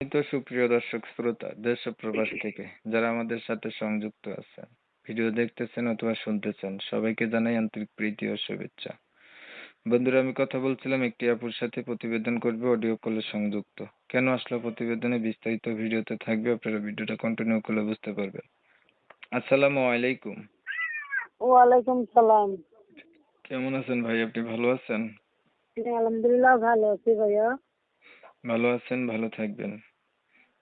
এই তো সুপ্রিয় দর্শক শ্রোতা দেশ ও প্রবাস থেকে যারা আমাদের সাথে সংযুক্ত আছেন, ভিডিও দেখতেছেন অথবা শুনতেছেন, সবাইকে জানাই আন্তরিক প্রীতি ও শুভেচ্ছা। বন্ধুরা, আমি কথা বলছিলাম একটি আপুর সাথে, প্রতিবেদন করবে, অডিও কলে সংযুক্ত। কেন আসলো প্রতিবেদনে বিস্তারিত ভিডিওতে থাকবে, আপনারা ভিডিওটা কন্টিনিউ করলে বুঝতে পারবেন। আসসালামু আলাইকুম। ওয়ালাইকুম সালাম। কেমন আছেন ভাই? আপনি ভালো আছেন? আলহামদুলিল্লাহ ভালো আছি ভাইয়া। ভালো আছেন, ভালো থাকবেন।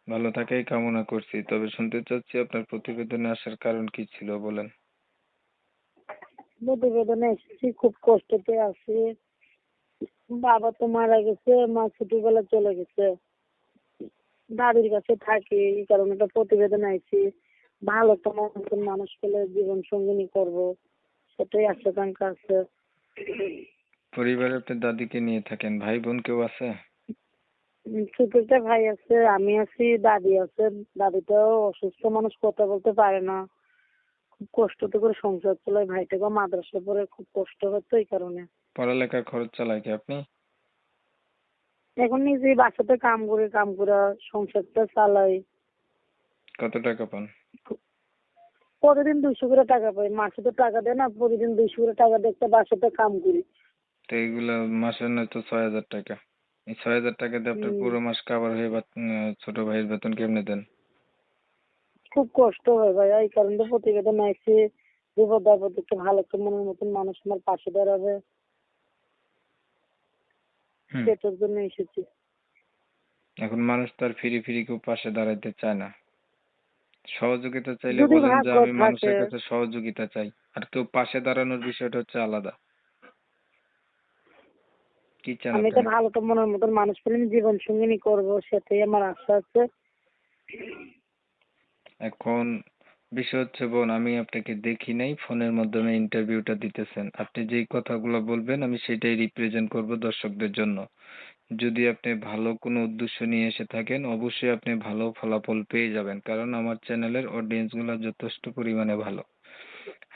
ভালো থাকাই কামনা করছি। তবে শুনতে চাচ্ছি আপনার প্রতিবেদনে আসার কারণ কি ছিল, বলেন। প্রতিবেদনে এসেছি, খুব কষ্টতে আছি। বাবা তো মারা গেছে, মা ছোটবেলা চলে গেছে। দাদির কাছে থাকি, এই কারণে একটা প্রতিবেদন আইছি। ভালো তোমার মতন মানুষ পেলে জীবন সঙ্গিনী করবো, সেটাই আশাকাঙ্ক্ষা আছে। পরিবারে আপনার দাদিকে নিয়ে থাকেন, ভাই বোন কেউ আছে? ছোট একটা ভাই আছে, আমি আছি, দাদি আছে। দাদিটাও অসুস্থ মানুষ, কথা বলতে পারে না। খুব কষ্টতে করে সংসার চলায়। ভাইটাকে মাদ্রাসা পড়ে খুব কষ্ট হতো, এই কারণে। পড়ালেখার খরচ চালায় কি আপনি? এখন নিজে বাসাতে কাম করে সংসারটা চালাই। কত টাকা পান? প্রতিদিন 200 করে টাকা পাই, মাসে তো টাকা দেয় না, প্রতিদিন 200 করে টাকা দিয়ে একটা বাসাতে কাম করি। তো এইগুলা মাসে নয়তো 6,000 টাকা। এই 6,000 টাকা দিয়ে আপনার হম পুরো মাস কাভার হয়ে ছোট ভাইয়ের বেতন কেমনে দেন? খুব কষ্ট হয় ভাই, এই কারণে প্রতিবেদন আইছি। বিপদ আপদ একটু ভালো একটা মনের মতন মানুষ আমার পাশে দাঁড়াবে, হুম। সেটার জন্য এসেছি। এখন মানুষ তো আর ফিরি ফিরি কেউ পাশে দাঁড়াইতে চায় না। সহযোগিতা চাইলে যদি বলেন যে ভাগ্য আমি থাকে। মানুষের কাছে সহযোগিতা চাই, আর কেউ পাশে দাঁড়ানোর বিষয়টা হচ্ছে আলাদা। কি চান আমি তো আপনি? ভালো তো মনের মতন মানুষ পেলে আমি জীবন সঙ্গিনী করবো, সেটাই আমার আশা আছে। এখন বিষয় হচ্ছে বোন, আমি আপনাকে দেখি নাই, ফোনের মাধ্যমে ইন্টারভিউটা দিতেছেন। আপনি যেই কথাগুলো বলবেন আমি সেটাই রিপ্রেজেন্ট করব দর্শকদের জন্য। যদি আপনি ভালো কোনো উদ্দেশ্য নিয়ে এসে থাকেন, অবশ্যই আপনি ভালো ফলাফল পেয়ে যাবেন, কারণ আমার চ্যানেলের অডিয়েন্স গুলো যথেষ্ট পরিমাণে ভালো।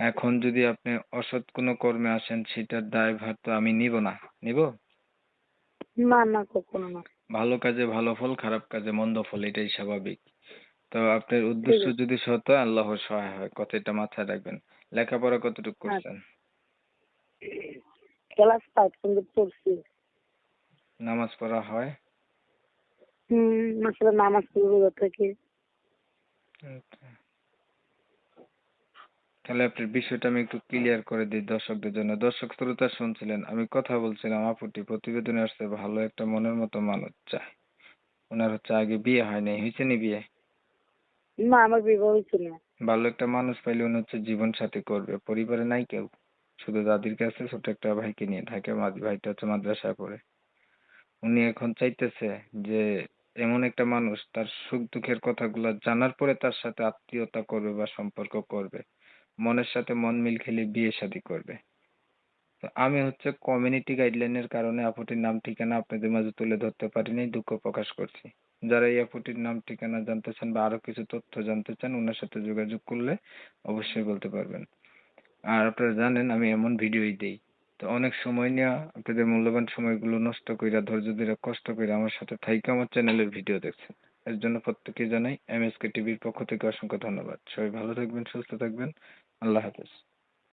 এখন যদি আপনি অসৎ কোনো কর্মে আসেন, সেটার দায়ভার তো আমি নিব না। নিব? না না, কখনো না। ভালো কাজে ভালো ফল, খারাপ কাজে মন্দ ফল, এটাই স্বাভাবিক। তো আপনার ঠিক উদ্দেশ্য আছে। যদি সৎ হয়, আল্লাহর সহায় হয়, কথাটা মাথায় রাখবেন। লেখাপড়া কতটুকু করছেন? ক্লাস 5 পর্যন্ত পড়ছি। নামাজ পড়া হয়? আসলে নামাজ পড়ি রোজা থেকে। আচ্ছা। তাহলে আপনার বিষয়টা আমি একটু ক্লিয়ার করে দিই দর্শকদের জন্য। দর্শক শ্রোতা শুনছিলেন, আমি কথা বলছিলাম আপুটি প্রতিবেদনে আসছে, ভালো একটা মনের মতো মানুষ চায়। ওনার হচ্ছে আগে বিয়ে হয় নাই, হয়েছে নি বিয়ে? না, আমার বিবাহ হয়েছে না। ভালো একটা মানুষ পাইলে উনি হচ্ছে জীবন সাথী করবে। পরিবারে নাই কেউ, শুধু দাদির কাছে ছোট একটা ভাইকে নিয়ে থাকে। ভাইটা হচ্ছে মাদ্রাসায় পড়ে। উনি এখন চাইতেছে যে এমন একটা মানুষ তার সুখ দুঃখের কথাগুলো জানার পরে তার সাথে আত্মীয়তা করবে বা সম্পর্ক করবে, মনের সাথে মন মিল খেলে বিয়ে শাদী করবে। তো আমি হচ্ছে কমিউনিটি গাইডলাইনের কারণে আপুটির নাম ঠিকানা আপনাদের মাঝে তুলে ধরতে পারিনি, দুঃখ প্রকাশ করছি। যারা এই আপুটির নাম ঠিকানা জানতে চান বা আরো কিছু তথ্য জানতে চান, ওনার সাথে যোগাযোগ করলে অবশ্যই বলতে পারবেন। আর আপনারা জানেন আমি এমন ভিডিওই দেই। তো অনেক সময় নিয়ে আপনাদের মূল্যবান সময়গুলো নষ্ট কইরা, ধৈর্য ধরে, কষ্ট কইরা আমার সাথে থাইকা আমার চ্যানেলের ভিডিও দেখছেন। এর জন্য প্রত্যেককে জানাই এমএসকে টিভির পক্ষ থেকে অসংখ্য ধন্যবাদ। সবাই ভালো থাকবেন, সুস্থ থাকবেন। আল্লাহ হাফেজ।